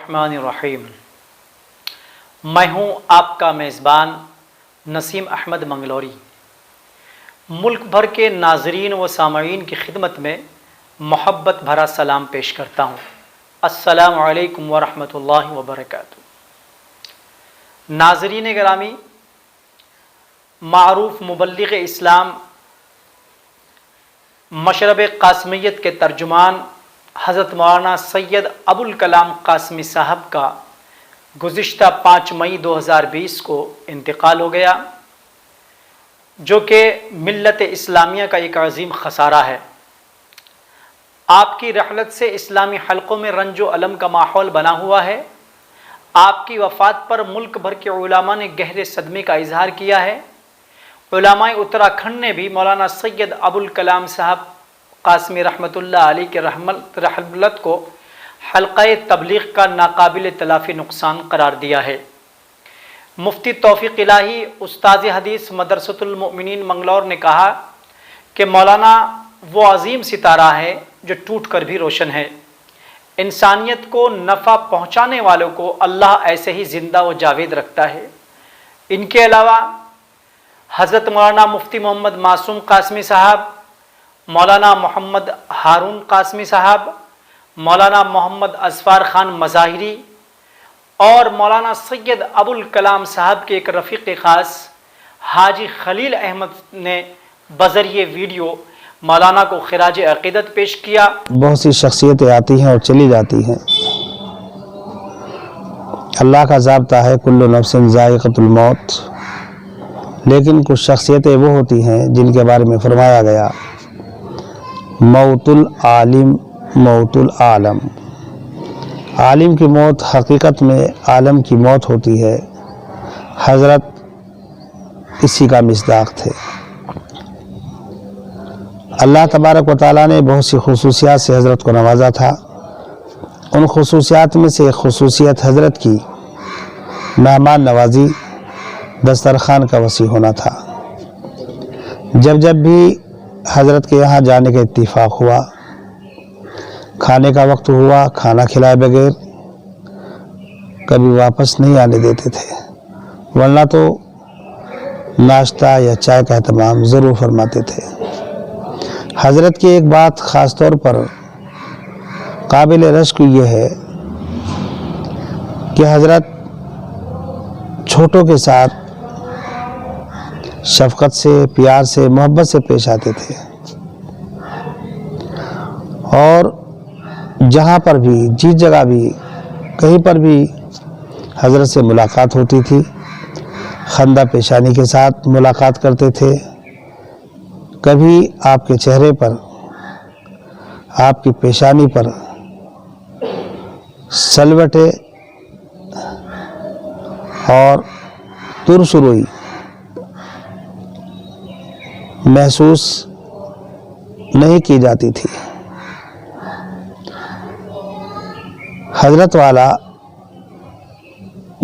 बिस्मिल्लाहिर्रहमानिर्रहीम। मैं हूँ आपका मेज़बान नसीम अहमद मंगलौरी। मुल्क भर के नाज़रीन व सामईन की खिदमत में मोहब्बत भरा सलाम पेश करता हूँ। अस्सलामु अलैकुम व रहमतुल्लाहि व बरकातुहू। नाज़रीन गिरामी, मारूफ मुबल्लिग़ इस्लाम मशरब क़ासिमियत के तर्जुमान हज़रत मौलाना सैयद अबुल कलाम क़ासिमी साहब का गुज़िश्ता 5 मई 2020 को इंतकाल हो गया, जो कि मिल्लत इस्लामिया का एक अज़ीम ख़सारा है। आपकी रहलत से इस्लामी हलक़ों में रंजो अलम का माहौल बना हुआ है। आपकी वफ़ात पर मुल्क भर के उलमा ने गहरे सदमे का इजहार किया है। उलमाए उत्तराखंड ने भी मौलाना सैयद अबुल कलाम साहब क़ासिमी रहमतुल्लाह अलैह के रहमत को हल्क़ाए तबलीग़ का नाकाबिल तलाफ़ी नुकसान करार दिया है। मुफ्ती तौफ़ीक़ इलाही उस्ताद हदीस मदरसतुल मोमिनीन मंगलौर ने कहा कि मौलाना वो अज़ीम सितारा है जो टूट कर भी रोशन है। इंसानियत को नफ़ा पहुँचाने वालों को अल्लाह ऐसे ही ज़िंदा व जावेद रखता है। इनके अलावा हज़रत मौलाना मुफ्ती मोहम्मद मासूम क़ासिमी साहब, मौलाना मोहम्मद हारून क़ासिमी साहब, मौलाना मोहम्मद अज़फ़ार ख़ान मज़ाहिरी और मौलाना सैयद अबुल कलाम साहब के एक रफ़ीक़ ख़ास हाजी खलील अहमद ने बज़रिए वीडियो मौलाना को ख़िराज अक़ीदत पेश किया। बहुत सी शख्सियतें आती हैं और चली जाती हैं। अल्लाह का ज़ाब्ता है कुल्लु नफ्सिन ज़ाइक़तुल मौत, लेकिन कुछ शख्सियतें वो होती हैं जिनके बारे में फरमाया गया मौतुल आलिम मौतुल आलम। आलिम की मौत हकीकत में आलम की मौत होती है। हज़रत इसी का मिस्दाक़ थे। अल्लाह तबारक व तआला ने बहुत सी खुसूसियात से हज़रत को नवाजा था। उन खुसूसियात में से एक खुसूसियत हज़रत की मेहमान नवाजी, दस्तरखान का वसी होना था। जब जब भी हज़रत के यहाँ जाने का इत्तिफ़ाक़ हुआ, खाने का वक्त हुआ, खाना खिलाए बगैर कभी वापस नहीं आने देते थे, वरना तो नाश्ता या चाय का एहतमाम ज़रूर फरमाते थे। हज़रत की एक बात ख़ास तौर पर काबिल रश्क ये है कि हज़रत छोटों के साथ शफ़क़त से, प्यार से, मोहब्बत से पेश आते थे और जहाँ पर भी, जिस जगह भी, कहीं पर भी हज़रत से मुलाकात होती थी, खंदा पेशानी के साथ मुलाकात करते थे। कभी आपके चेहरे पर, आपकी पेशानी पर सलवटे और तुरसुरोई महसूस नहीं की जाती थी। हज़रत वाला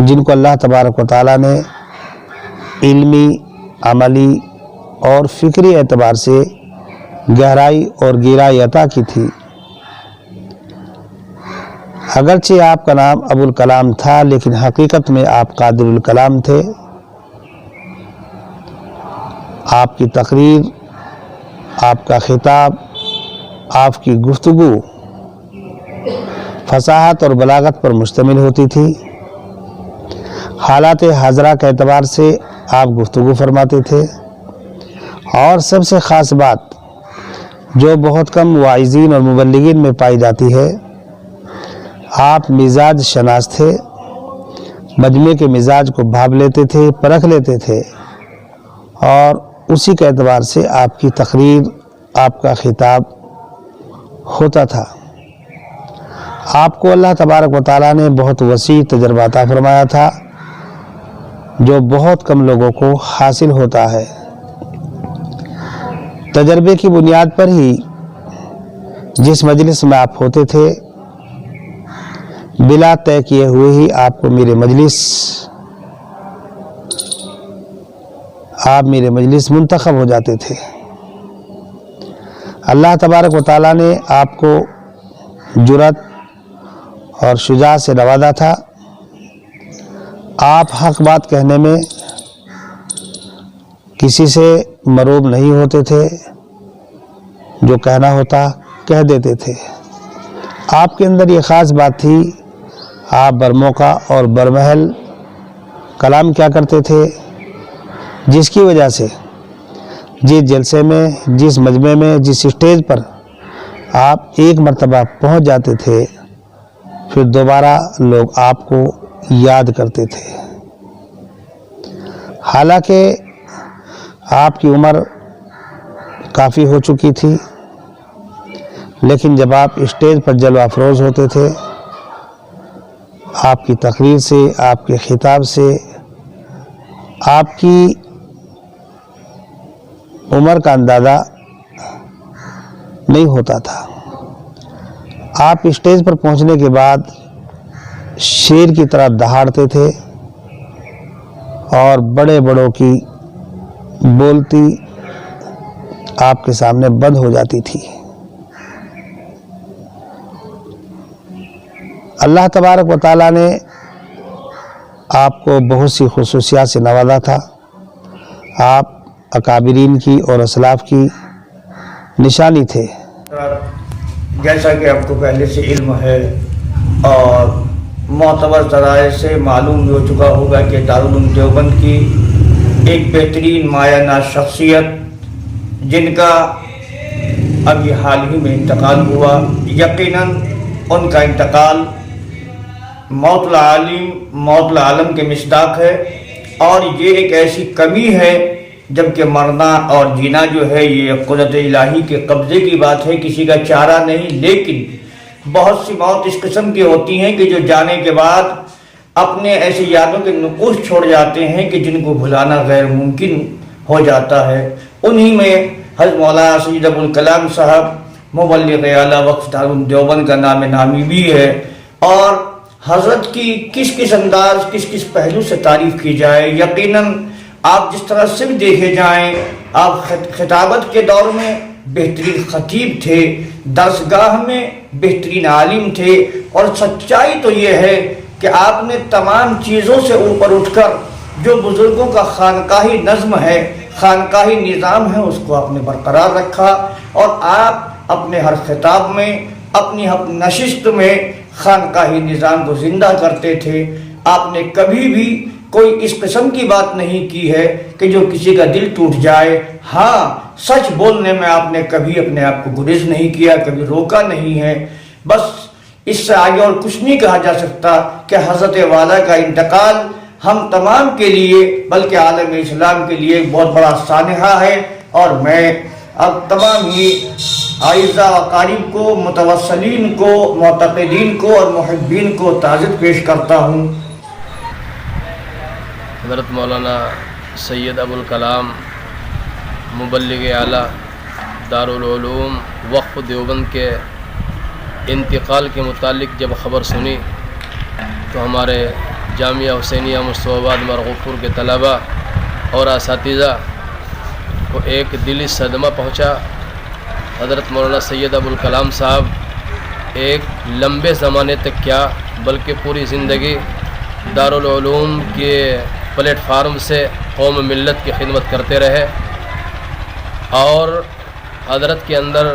जिनको अल्लाह तबारक व तआला ने इल्मी, अमली और फ़िक्री एतबार से गहराई और गिराई अता की थी, अगरचे आपका नाम अबुल कलाम था, लेकिन हकीकत में आप कादिरुल कलाम थे। आपकी तकरीर, आपका खिताब, आपकी गुफ्तगू फसाहत और बलागत पर मुश्तमिल होती थी। हालात हाज़रा के एतबार से आप गुफ्तगू फरमाते थे। और सबसे ख़ास बात जो बहुत कम वाइज़ीन और मुबल्लिगीन में पाई जाती है, आप मिजाज शनास थे। मजमे के मिजाज को भाप लेते थे, परख लेते थे और उसी के एतबार से आपकी तकरीर, आपका खिताब होता था। आपको अल्लाह तबारक व तआला ने बहुत वसी तजर्बा अता फरमाया था, जो बहुत कम लोगों को हासिल होता है। तजर्बे की बुनियाद पर ही जिस मजलिस में आप होते थे, बिला तय किए हुए ही आपको मेरे मजलिस मुंतखब हो जाते थे। अल्लाह तबारक व तआला ने आपको जुरत اور شجاعت سے نوازا تھا۔ آپ حق بات کہنے میں کسی سے مروب نہیں ہوتے تھے، جو کہنا ہوتا کہہ دیتے تھے۔ آپ کے اندر یہ خاص بات تھی، آپ برموقع اور برمحل کلام کیا کرتے تھے، جس کی وجہ سے جس جلسے میں، جس مجمع میں، جس اسٹیج پر آپ ایک مرتبہ پہنچ جاتے تھے، پھر دوبارہ لوگ آپ کو یاد کرتے تھے۔ حالانکہ آپ کی عمر کافی ہو چکی تھی، لیکن جب آپ اسٹیج پر جلوہ افروز ہوتے تھے، آپ کی تقریر سے، آپ کے خطاب سے آپ کی عمر کا اندازہ نہیں ہوتا تھا۔ آپ اسٹیج پر پہنچنے کے بعد شیر کی طرح دہاڑتے تھے اور بڑے بڑوں کی بولتی آپ کے سامنے بند ہو جاتی تھی۔ اللہ تبارک و تعالیٰ نے آپ کو بہت سی خصوصیات سے نوازا تھا۔ آپ اکابرین کی اور اسلاف کی نشانی تھے۔ جیسا کہ آپ کو پہلے سے علم ہے اور معتبر ذرائع سے معلوم بھی ہو چکا ہوگا کہ دارالعلوم دیوبند کی ایک بہترین مایہ ناز شخصیت، جن کا اب یہ حال ہی میں انتقال ہوا، یقیناً ان کا انتقال موت العالم کے مصداق ہے، اور یہ ایک ایسی کمی ہے، جبکہ مرنا اور جینا جو ہے یہ قدرت الہی کے قبضے کی بات ہے، کسی کا چارہ نہیں۔ لیکن بہت سی موت اس قسم کی ہوتی ہیں کہ جو جانے کے بعد اپنے ایسی یادوں کے نقوش چھوڑ جاتے ہیں کہ جن کو بھلانا غیر ممکن ہو جاتا ہے۔ انہی میں حضرت مولانا سید ابوالکلام صاحب مبلغ اعلیٰ وقف دارالعلوم دیوبند کا نام نامی بھی ہے، اور حضرت کی کس انداز، کس پہلو سے تعریف کی جائے۔ یقیناً آپ جس طرح سے بھی دیکھے جائیں، آپ خطابت کے دور میں بہترین خطیب تھے، درسگاہ میں بہترین عالم تھے، اور سچائی تو یہ ہے کہ آپ نے تمام چیزوں سے اوپر اٹھ کر جو بزرگوں کا خانقاہی نظم ہے، خانقاہی نظام ہے، اس کو آپ نے برقرار رکھا، اور آپ اپنے ہر خطاب میں، اپنی نشست میں خانقاہی نظام کو زندہ کرتے تھے۔ آپ نے کبھی بھی کوئی اس قسم کی بات نہیں کی ہے کہ جو کسی کا دل ٹوٹ جائے۔ ہاں، سچ بولنے میں آپ نے کبھی اپنے آپ کو گریز نہیں کیا، کبھی روکا نہیں ہے۔ بس اس سے آگے اور کچھ نہیں کہا جا سکتا کہ حضرت والا کا انتقال ہم تمام کے لیے، بلکہ عالم اسلام کے لیے بہت بڑا سانحہ ہے، اور میں اب تمام ہی اعزاء و اقارب کو، متوسلین کو، معتقدین کو اور محبین کو تعزیت پیش کرتا ہوں۔ حضرت مولانا سید ابوالکلام مبلغ اعلیٰ دارالعلوم وقف دیوبند کے انتقال کے متعلق جب خبر سنی تو ہمارے جامعہ حسینیہ مصطفی آباد مرغوب پور کے طلباء اور اساتذہ کو ایک دلی صدمہ پہنچا۔ حضرت مولانا سید ابوالکلام صاحب ایک لمبے زمانے تک کیا بلکہ پوری زندگی دارالعلوم کے پلیٹ فارم سے قوم ملت کی خدمت کرتے رہے، اور حضرت کے اندر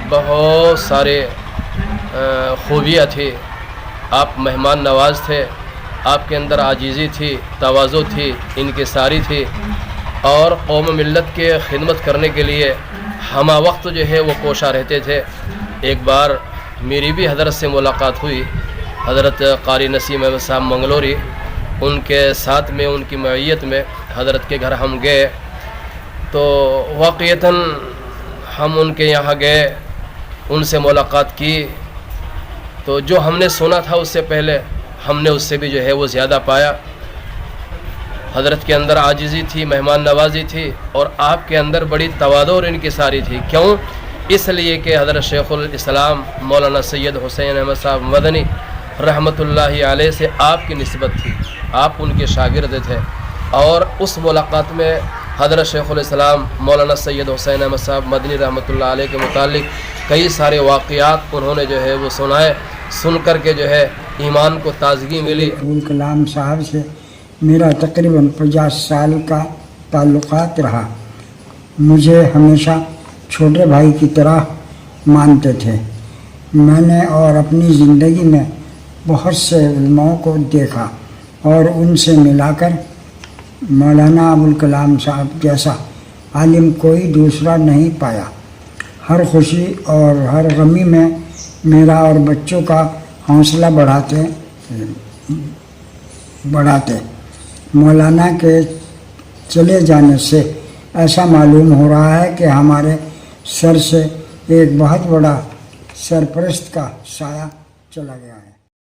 بہت سارے خوبیاں تھی۔ آپ مہمان نواز تھے، آپ کے اندر عاجزی تھی، تواضع تھی، انکساری تھی، اور قوم ملت کے خدمت کرنے کے لیے ہمہ وقت جو ہے وہ کوشاں رہتے تھے۔ ایک بار میری بھی حضرت سے ملاقات ہوئی، حضرت قاری نسیم احمد صاحب منگلوری، ان کے ساتھ میں، ان کی معیت میں حضرت کے گھر ہم گئے، تو واقعتاً ہم ان کے یہاں گئے، ان سے ملاقات کی، تو جو ہم نے سنا تھا اس سے پہلے ہم نے اس سے بھی جو ہے وہ زیادہ پایا۔ حضرت کے اندر عاجزی تھی، مہمان نوازی تھی، اور آپ کے اندر بڑی تواضع اور انکساری تھی۔ کیوں؟ اس لیے کہ حضرت شیخ الاسلام مولانا سید حسین احمد صاحب مدنی رحمۃ اللہ علیہ سے آپ کی نسبت تھی، آپ ان کے شاگرد تھے، اور اس ملاقات میں حضرت شیخ الاسلام مولانا سید حسین احمد صاحب مدنی رحمۃ اللہ علیہ کے متعلق کئی سارے واقعات انہوں نے جو ہے وہ سنائے، सुन कर के जो है ईमान को ताजगी मिली। अब्दुल कलाम साहब से मेरा तकरीबन 50 साल का ताल्लुक़ात रहा। मुझे हमेशा छोटे भाई की तरह मानते थे। मैंने और अपनी ज़िंदगी में बहुत से उलमाओं को देखा और उनसे मिलाकर मौलाना अबुल कलाम साहब जैसा आलिम कोई दूसरा नहीं पाया। हर खुशी और हर गमी में मेरा और बच्चों का हौसला बढ़ाते। मौलाना के चले जाने से ऐसा मालूम हो रहा है कि हमारे सर से एक बहुत बड़ा सरपरस्त का साया चला गया है।